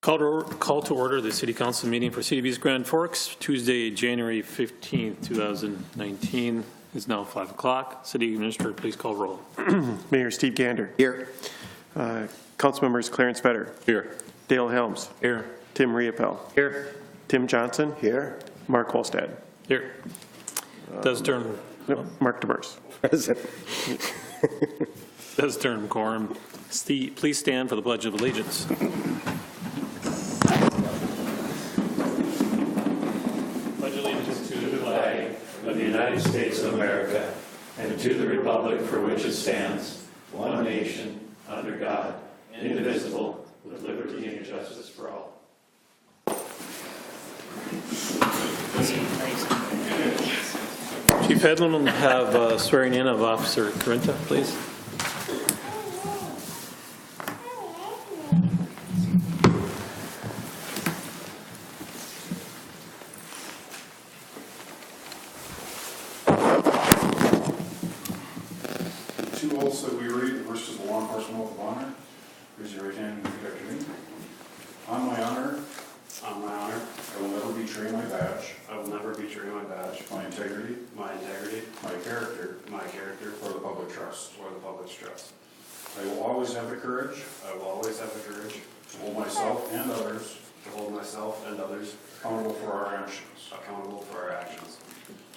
Call to order the City Council meeting for City of East Grand Forks, Tuesday, January 15th, 2019. It's now 5 o'clock. City Administrator, please call roll. Mayor Steve Gander. Here. Council members Clarence Vetter. Here. Dale Helms. Here. Tim Riepel. Here. Tim Johnson. Here. Mark Holstad. Here. Does turn. Mark DeMers. Present. Does turn quorum. Steve, please stand for the Pledge of Allegiance. Pledge allegiance to the flag of the United States of America and to the republic for which it stands, one nation, under God, indivisible, with liberty and justice for all. Chief Hedlund will have swearing in of Officer KORYNTA, please. Two oaths that we read. The first is the law enforcement oath of honor. Raise your right hand and repeat after me. On my honor, I will never betray my badge, my integrity, my character, or the public trust. I will always have the courage to hold myself and others accountable for our actions.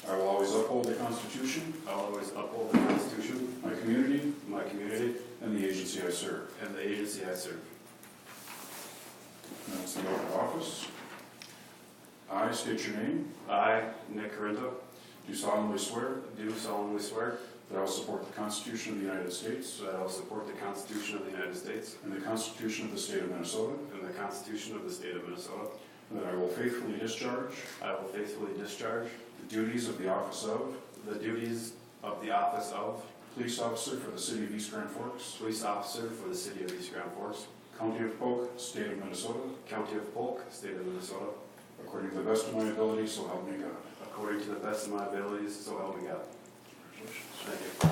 I will always uphold the Constitution, my community, and the agency I serve. That's the oath of office. I state your name. I, Nick KORYNTA, Do solemnly swear do solemnly swear that I will support the Constitution of the United States that I will support the Constitution of the United States and the Constitution of the State of Minnesota, and the Constitution of the State of Minnesota. and that I will faithfully discharge I will faithfully discharge the duties of the office of the duties of the office of Police Officer for the City of East Grand Forks, Police Officer for the City of East Grand Forks, County of Polk, State of Minnesota, County of Polk, State of Minnesota, according to the best of my ability, so help me God. according to the best of my abilities, so help me God. Thank you.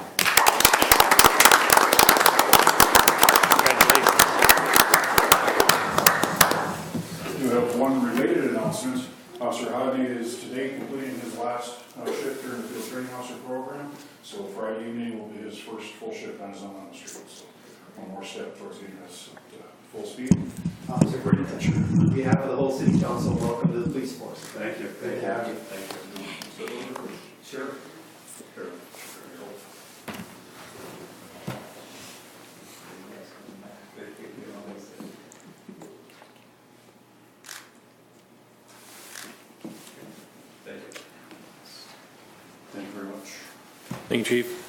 We have one related announcement. Officer Hobby is today completing his last shift during the field training officer program. So Friday evening will be his first full shift on his own on the street. So one more step towards getting us at full speed. Officer KORYNTA, on behalf of the whole City Council, welcome to the police force. Thank you. Good to have you. Thank you. Sure. Thank you very much. Thank you, Chief.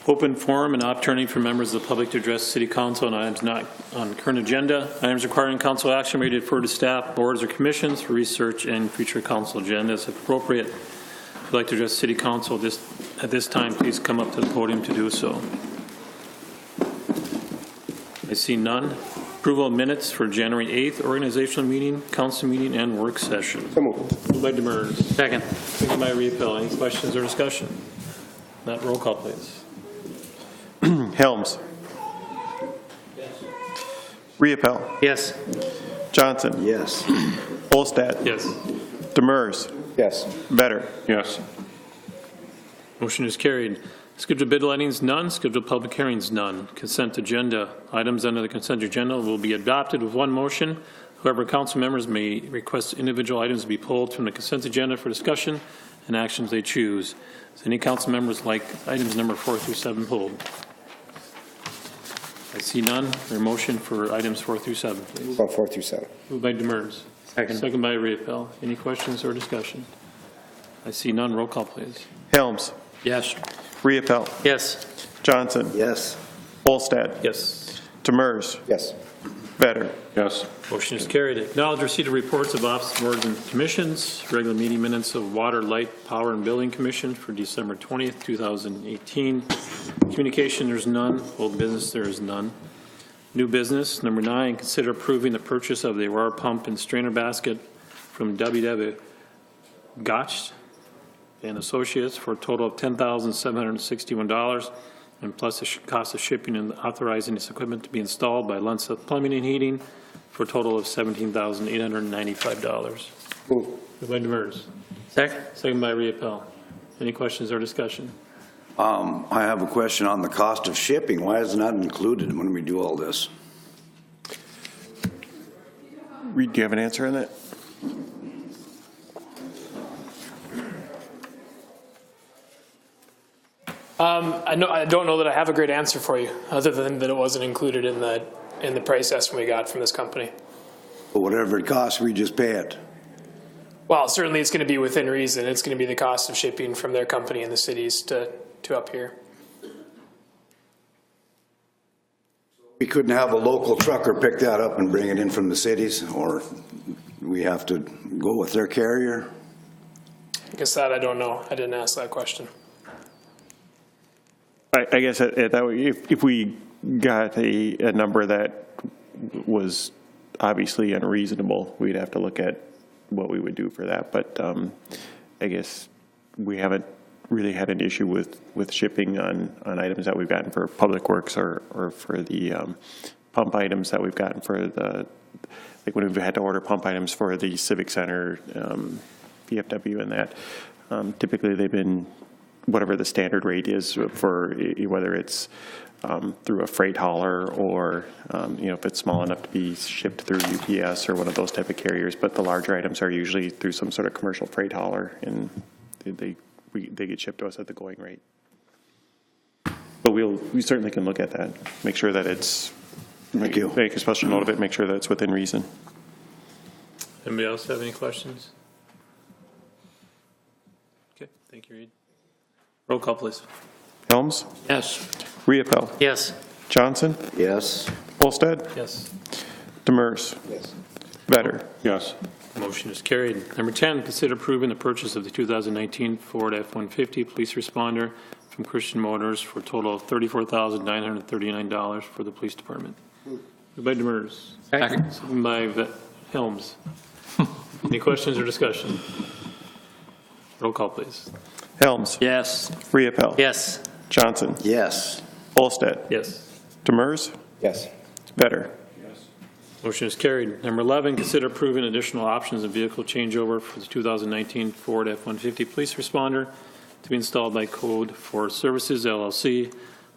Open forum and opportunity for members of the public to address City Council on items not on current agenda. Items requiring council action may be deferred to staff, boards, or commissions for research and future council agendas if appropriate. If you'd like to address City Council at this time, please come up to the podium to do so. I see none. Approval of minutes for January 8th organizational meeting, council meeting, and work session. So moved. Moved by DeMers. Second. Second by Riepel. Any questions or discussion? Not roll call, please. Helms. Riepel. Yes. Johnson. Yes. Holstad. Yes. DeMers. Yes. Vetter. Yes. Motion is carried. Scheduled bid lettings, none. Scheduled public hearings, none. Consent agenda. Items under the consent agenda will be adopted with one motion. However, council members may request individual items be pulled from the consent agenda for discussion and actions they choose. Does any council members like items number 4 through 7 pulled? I see none. Their motion for items 4 through 7, please. 4 through 7. Moved by DeMers. Second by Riepel. Any questions or discussion? I see none. Roll call, please. Helms. Yes. Riepel. Yes. Johnson. Yes. Holstad. Yes. DeMers. Yes. Vetter. Yes. Motion is carried. Acknowledge receipt of reports of office, boards, and commissions. Regular meeting minutes of Water, Light, Power, and Building Commission for December 20th, 2018. Communication, there's none. Old business, there is none. New business, number 9, consider approving the purchase of the Aurora pump and strainer basket from W.W. Gotch and Associates for a total of $10,761 and plus the cost of shipping and authorizing this equipment to be installed by Lensa Plumbing and Heating for a total of $17,895. Moved by Demers. Second. Second by Riepel. Any questions or discussion? I have a question on the cost of shipping. Why is it not included when we do all this? Reed, do you have an answer on that? I don't know that I have a great answer for you, other than that it wasn't included in the price estimate we got from this company. But whatever it costs, we just pay it. Well, certainly it's going to be within reason. It's going to be the cost of shipping from their company in the cities to up here. We couldn't have a local trucker pick that up and bring it in from the cities, or we have to go with their carrier? I guess that I don't know. I didn't ask that question. I guess that way, if we got a number that was obviously unreasonable, we'd have to look at what we would do for that. But I guess we haven't really had an issue with shipping on items that we've gotten for Public Works or for the pump items that we've gotten for the, like when we've had to order pump items for the Civic Center, VFW and that. Typically they've been whatever the standard rate is for whether it's through a freight hauler or, if it's small enough to be shipped through UPS or one of those type of carriers. But the larger items are usually through some sort of commercial freight hauler, and they get shipped to us at the going rate. But we certainly can look at that, make sure that it's, Thank you. Make a special note of it, make sure that it's within reason. Anybody else have any questions? Okay, thank you, Reed. Roll call, please. Helms, Yes. Riepel, Yes. Johnson, Yes. Olsted, Yes. Demers, Yes. Vetter. Yes. Motion is carried. Number 10, consider approving the purchase of the 2019 Ford F-150 police responder from Christian Motors for a total of $34,939 for the police department. Moved by Demers. Second. Second by Helms. Any questions or discussion? Roll call, please. Helms, Yes. Riepel, Yes. Johnson, Yes. Olsted, Yes. Demers, Yes. Vetter. Motion is carried. Number 11, consider approving additional options and vehicle changeover for the 2019 Ford F-150 police responder to be installed by Code for Services, LLC,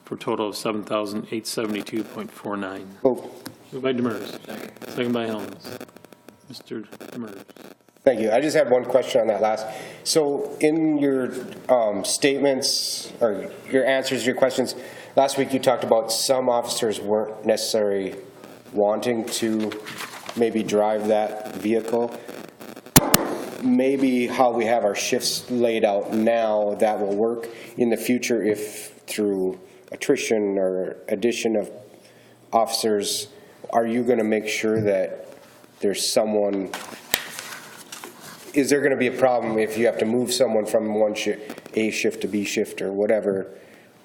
for a total of $7,872.49. Moved by Demers. Second by Helms. Mr. Demers. Thank you. I just have one question on that last. So in your statements or your answers to your questions, last week you talked about some officers weren't necessarily wanting to maybe drive that vehicle. Maybe how we have our shifts laid out now, that will work in the future if through attrition or addition of officers. Are you going to make sure that there's someone? Is there going to be a problem if you have to move someone from one shift, A shift to B shift or whatever,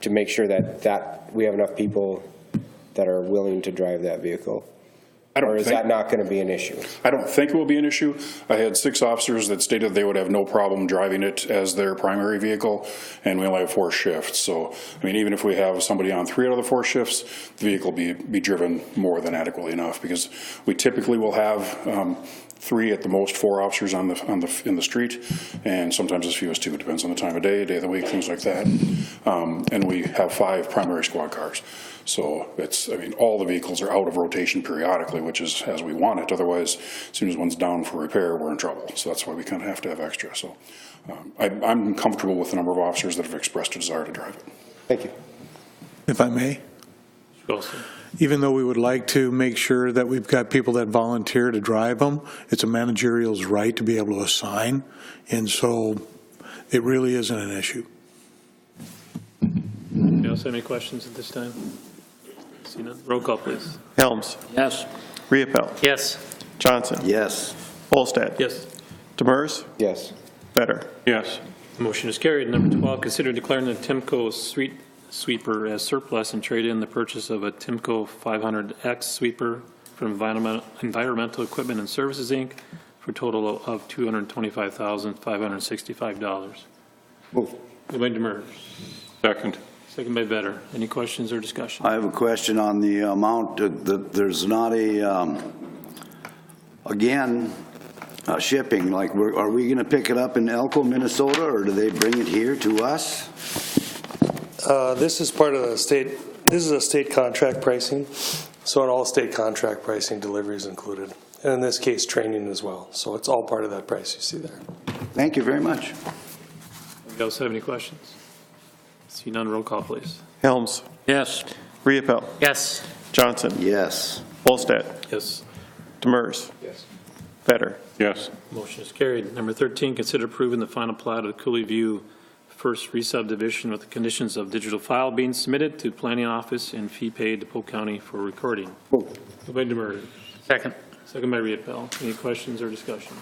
to make sure that we have enough people that are willing to drive that vehicle? Or is that not going to be an issue? I don't think it will be an issue. I had 6 officers that stated they would have no problem driving it as their primary vehicle, and we only have 4 shifts. So, I mean, even if we have somebody on 3 out of the 4 shifts, the vehicle will be driven more than adequately enough, because we typically will have 3 at the most 4 officers in the street, and sometimes as few as 2. It depends on the time of day of the week, things like that. And we have 5 primary squad cars. So it's, I mean, all the vehicles are out of rotation periodically, which is as we want it. Otherwise, as soon as one's down for repair, we're in trouble. So that's why we kind of have to have extra. So I'm comfortable with the number of officers that have expressed a desire to drive it. Thank you. If I may, Wilson. even though we would like to make sure that we've got people that volunteer to drive them, it's a managerial's right to be able to assign, and so it really isn't an issue. Anybody else have any questions at this time? See none. Roll call, please. Helms, Yes. Riepel, Yes. Johnson, Yes. Olsted, Yes. Demers, Yes. Vetter. Yes. Motion is carried. Number 12, consider declaring the Timco street sweeper as surplus and trade in the purchase of a Timco 500X sweeper from Environmental Equipment and Services, Inc. for a total of $225,565. Move. Moved by Demers. Second. second by Vetter. Any questions or discussion? I have a question on the amount. There's not a, shipping, like, are we going to pick it up in Elko, Minnesota, or do they bring it here to us? This is part of the state, this is a state contract pricing, so in all state contract pricing, delivery is included. And in this case, training as well. So it's all part of that price you see there. Thank you very much. Anybody else have any questions? See none, roll call, please. Helms, Yes. Riepel, Yes. Johnson, Yes. Olsted, Yes. Demers. Yes. Vetter. Yes. Motion is carried. Number 13, consider approving the final plat of Cooley View First Re-subdivision with the conditions of digital file being submitted to Planning Office and fee paid to Polk County for recording. Moved by Demers. Second. Second by Riepel. Any questions or discussion?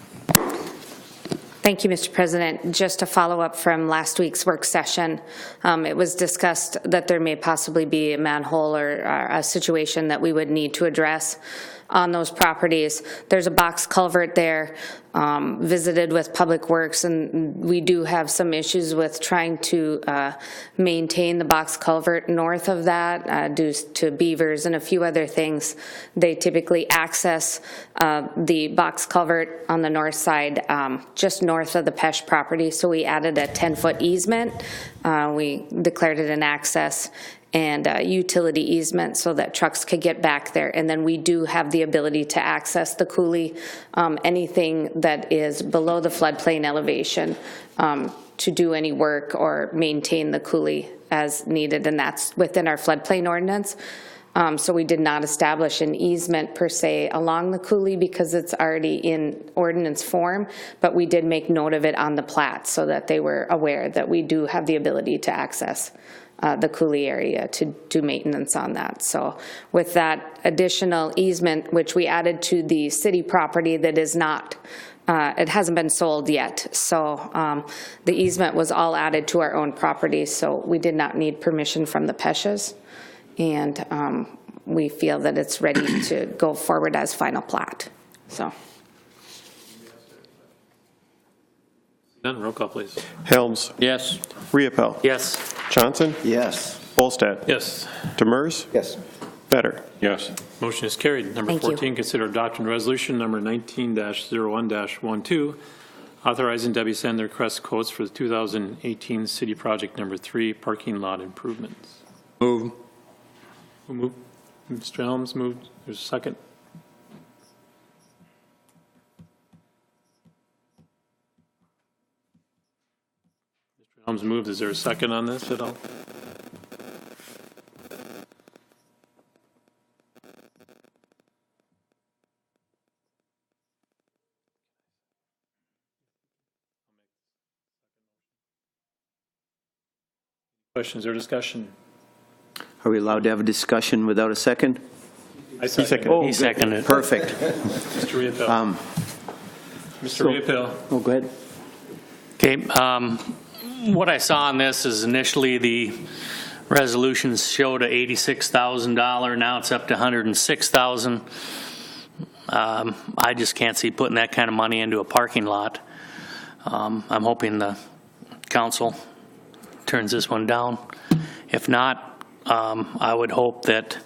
Thank you, Mr. President. Just to follow up from last week's work session, it was discussed that there may possibly be a manhole or a situation that we would need to address on those properties. There's a box culvert there, visited with Public Works, and we do have some issues with trying to maintain the box culvert north of that due to beavers and a few other things. They typically access the box culvert on the north side, just north of the Pesh property, so we added a 10-foot easement. We declared it an access and utility easement so that trucks could get back there. And then we do have the ability to access the coulee, anything that is below the floodplain elevation, to do any work or maintain the coulee as needed, and that's within our floodplain ordinance. So we did not establish an easement per se along the coulee because it's already in ordinance form, but we did make note of it on the plat so that they were aware that we do have the ability to access the coulee area to do maintenance on that. So with that additional easement, which we added to the city property that is not, it hasn't been sold yet. So the easement was all added to our own property, so we did not need permission from the Peshes. And we feel that it's ready to go forward as final plat. So. None, roll call, please. Helms, Yes. Riepel, Yes. Johnson, Yes. Olsted, Yes. Demers. Yes. Vetter. Yes. Motion is carried. Number Thank you. 14, consider adopting resolution number 19-01-12, authorizing Debbie Send to request quotes for the 2018 city project number 3, parking lot improvements. Move. Who moved? Mr. Helms moved. There's a second. Mr. Helms moved. Is there a second on this at all? Questions or discussion? Are we allowed to have a discussion without a second? I second. Oh, He good. seconded. Perfect. Mr. Riepel. Mr. Riepel. Oh, go ahead. Okay, what I saw on this is initially the resolutions showed a $86,000, now it's up to $106,000. I just can't see putting that kind of money into a parking lot. I'm hoping the council turns this one down. If not, I would hope that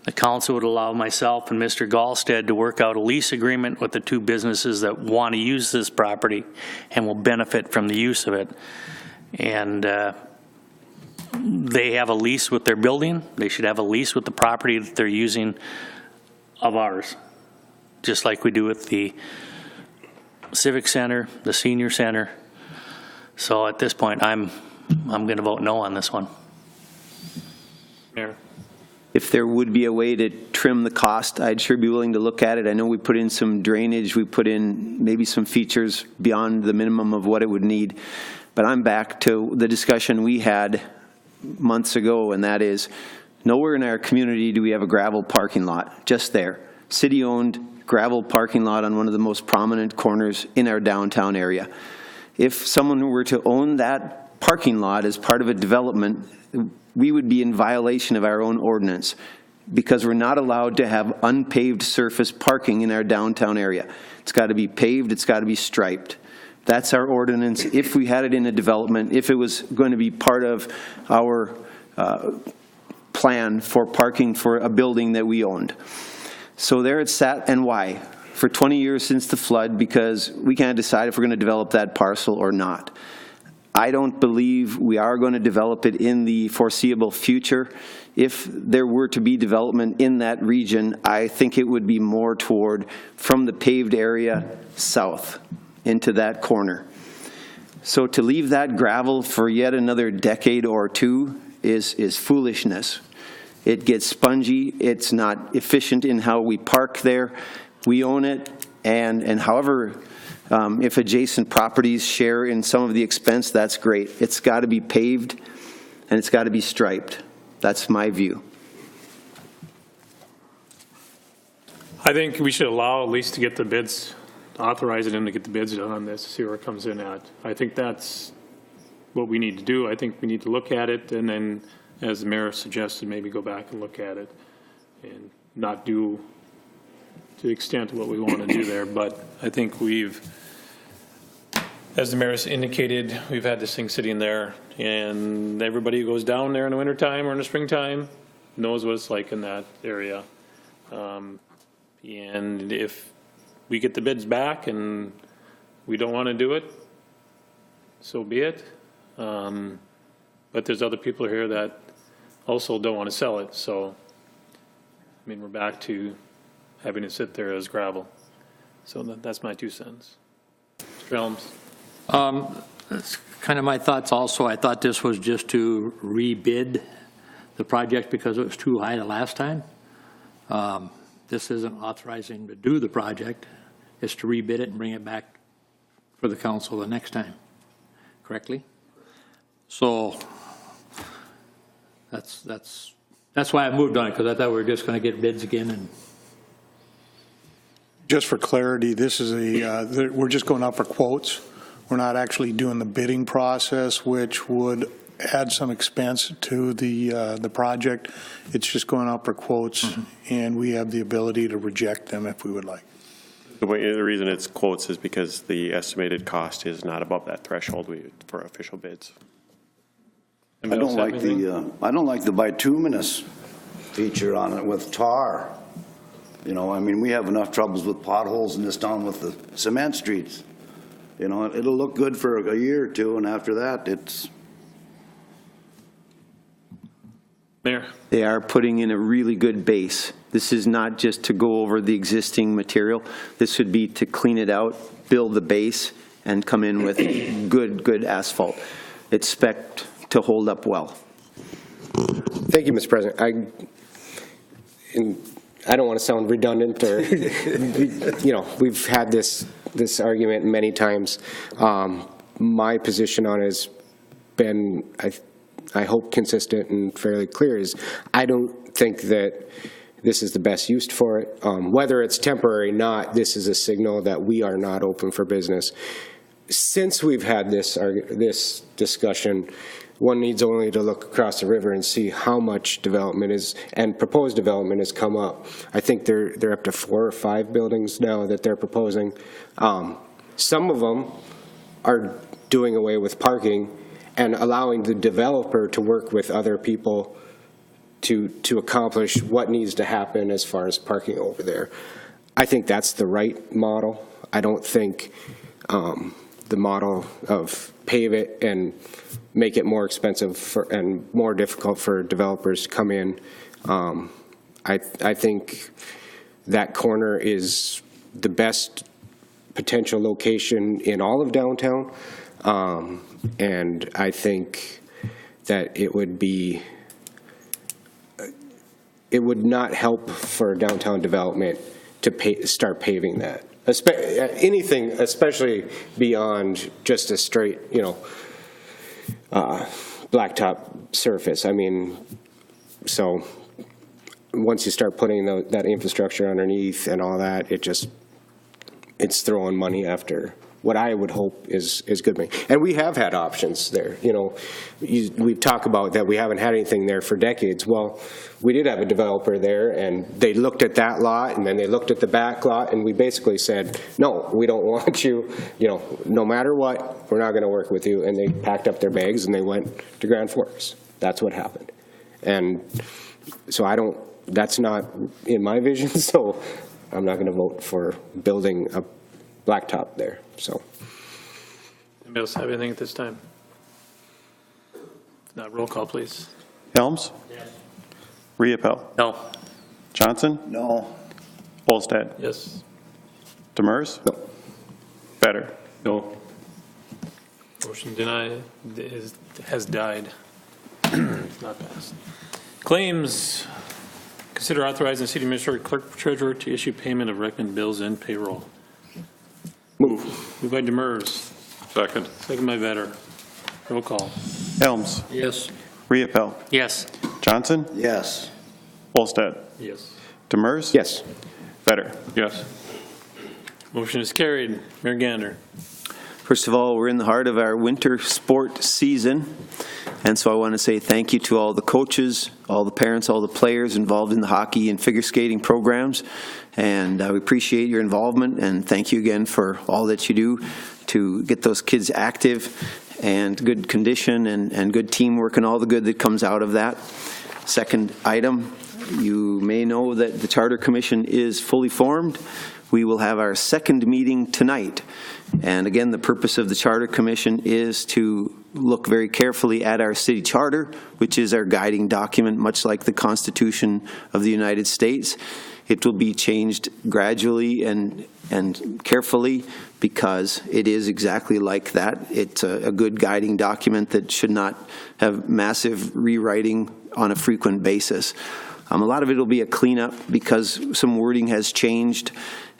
the council would allow myself and Mr. Gallstead to work out a lease agreement with the two businesses that want to use this property and will benefit from the use of it. And they have a lease with their building. They should have a lease with the property that they're using of ours, just like we do with the Civic Center, the Senior Center. So at this point, I'm going to vote no on this one. Mayor. If there would be a way to trim the cost, I'd sure be willing to look at it. I know we put in some drainage, we put in maybe some features beyond the minimum of what it would need. But I'm back to the discussion we had months ago, and that is, nowhere in our community do we have a gravel parking lot, just there. City-owned gravel parking lot on one of the most prominent corners in our downtown area. If someone were to own that parking lot as part of a development, we would be in violation of our own ordinance because we're not allowed to have unpaved surface parking in our downtown area. It's got to be paved, it's got to be striped. That's our ordinance. If we had it in a development, if it was going to be part of our plan for parking for a building that we owned. So there it sat, and why? For 20 years since the flood, because we can't decide if we're going to develop that parcel or not. I don't believe we are going to develop it in the foreseeable future. If there were to be development in that region, I think it would be more toward from the paved area south into that corner. So to leave that gravel for yet another decade or two is foolishness. It gets spongy. It's not efficient in how we park there. We own it, and however, if adjacent properties share in some of the expense, that's great. It's got to be paved, and it's got to be striped. That's my view. I think we should allow at least to get the bids, authorize them to get the bids done on this, see where it comes in at. I think that's what we need to do. I think we need to look at it, and then, as the mayor suggested, maybe go back and look at it and not do to the extent of what we want to do there. But I think we've, as the mayor indicated, we've had this thing sitting there, and everybody who goes down there in the wintertime or in the springtime knows what it's like in that area. And if we get the bids back and we don't want to do it, so be it. But there's other people here that also don't want to sell it. So, I mean, we're back to having it sit there as gravel. So that's my 2 cents. Mr. Helms. That's kind of my thoughts also. I thought this was just to rebid the project because it was too high the last time. This isn't authorizing to do the project. It's to rebid it and bring it back for the council the next time, correctly? So that's why I moved on it, because I thought we were just going to get bids again. And just for clarity, this is we're just going out for quotes. We're not actually doing the bidding process, which would add some expense to the project. It's just going out for quotes, and we have the ability to reject them if we would like. The reason it's quotes is because the estimated cost is not above that threshold for official bids. I don't like the bituminous feature on it with tar. You know, I mean, we have enough troubles with potholes in this town with the cement streets. You know, it'll look good for a year or two, and after that, it's... Mayor. They are putting in a really good base. This is not just to go over the existing material. This would be to clean it out, build the base, and come in with good asphalt. It's spec'd to hold up well. Thank you, Mr. President. I don't want to sound redundant or, you know, we've had this argument many times. My position on it has been, I hope, consistent and fairly clear, is I don't think that this is the best use for it. Whether it's temporary or not, this is a signal that we are not open for business. Since we've had this discussion, one needs only to look across the river and see how much development is, and proposed development has come up. I think they're up to 4 or 5 buildings now that they're proposing. Some of them are doing away with parking and allowing the developer to work with other people to accomplish what needs to happen as far as parking over there. I think that's the right model. I don't think the model of pave it and make it more expensive and more difficult for developers to come in. I think that corner is the best potential location in all of downtown, and I think that it would not help for downtown development to start paving that. Anything, especially beyond just a straight, you know, blacktop surface. I mean, so once you start putting that infrastructure underneath and all that, it's throwing money after what I would hope is good money. And we have had options there. You know, we've talked about that we haven't had anything there for decades. Well, we did have a developer there, and they looked at that lot, and then they looked at the back lot, and we basically said, no, we don't want you, you know, no matter what, we're not going to work with you. And they packed up their bags and they went to Grand Forks. That's what happened. And so that's not in my vision, so I'm not going to vote for building a blacktop there, so. Anybody else have anything at this time? If not, roll call, please. Helms? Yes. Riepel? No. Johnson? No. Olsted? Yes. Demers? No. Better? No. Motion denied has died. It's not passed. Claims. Consider authorizing the city administrator, clerk, treasurer to issue payment of recommended bills and payroll. Move. Moved by Demers. Second. Second by Vetter. Roll call. Helms? Yes. Riepel? Yes. Johnson? Yes. Olsted? Yes. Demers? Yes. Better? Yes. Motion is carried. Mayor Gander. First of all, we're in the heart of our winter sport season, and so I want to say thank you to all the coaches, all the parents, all the players involved in the hockey and figure skating programs, and we appreciate your involvement, and thank you again for all that you do to get those kids active and good condition and good teamwork and all the good that comes out of that. Second item, you may know that the Charter Commission is fully formed. We will have our second meeting tonight. And again, the purpose of the Charter Commission is to look very carefully at our city charter, which is our guiding document, much like the Constitution of the United States. It will be changed gradually and carefully because it is exactly like that. It's a good guiding document that should not have massive rewriting on a frequent basis. A lot of it will be a cleanup because some wording has changed,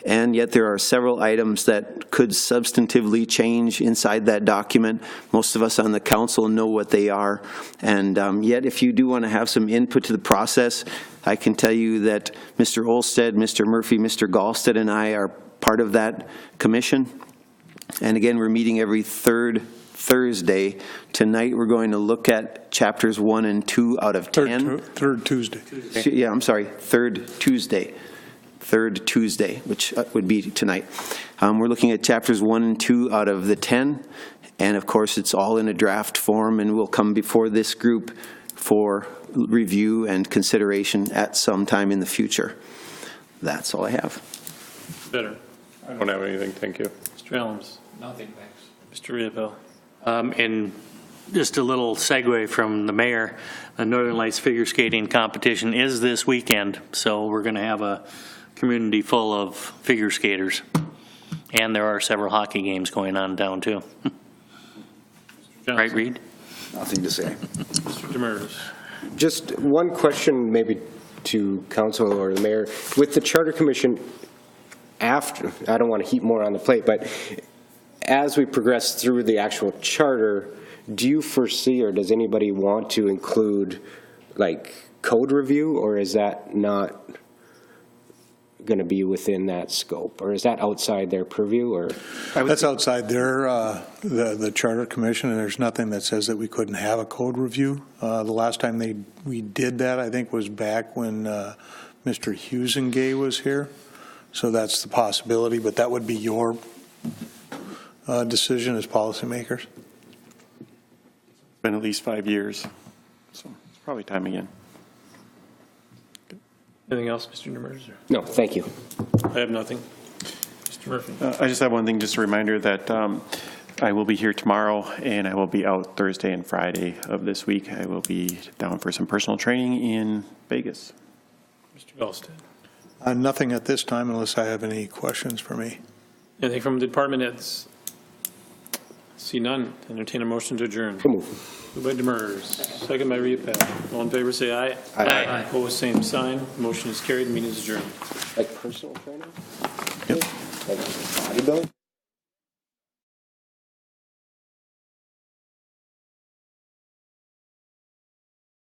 and yet there are several items that could substantively change inside that document. Most of us on the council know what they are, and yet if you do want to have some input to the process, I can tell you that Mr. Olsted, Mr. Murphy, Mr. Gallstead, and I are part of that commission. And again, we're meeting every third Thursday. Tonight we're going to look at chapters 1 and 2 out of 10. Third Tuesday. Yeah, I'm sorry, third Tuesday, which would be tonight. We're looking at chapters 1 and 2 out of the 10, and of course it's all in a draft form and will come before this group for review and consideration at some time in the future. That's all I have. Better. I don't have anything, thank you. Mr. Helms. Nothing, thanks. Mr. Riepel. And just a little segue from the mayor, the Northern Lights figure skating competition is this weekend, so we're going to have a community full of figure skaters. And there are several hockey games going on down too. Right, Reed? Nothing to say. Mr. Demers. Just one question maybe to council or the mayor. With the Charter Commission, after, I don't want to heap more on the plate, but as we progress through the actual charter, do you foresee or does anybody want to include like code review, or is that not going to be within that scope, or is that outside their purview? Or That's outside their, the Charter Commission, and there's nothing that says that we couldn't have a code review. The last time we did that, I think, was back when Mr. Husengay was here. So that's the possibility, but that would be your decision as policymakers. It's been at least 5 years, so it's probably time again. Anything else, Mr. Demers? no, thank you. I have nothing. Mr. Murphy. I just have one thing, just a reminder that I will be here tomorrow, and I will be out Thursday and Friday of this week. I will be down for some personal training in Vegas. Mr. Gallstead. Nothing at this time unless I have any questions for me. Anything from the department heads? See none. Entertain a motion to adjourn. So move. Moved by Demers, second by Riepel. All in favor, say aye. Aye. Opposed, same sign. Motion is carried. Meeting is adjourned. Like personal training? Yep. Like bodybuilding?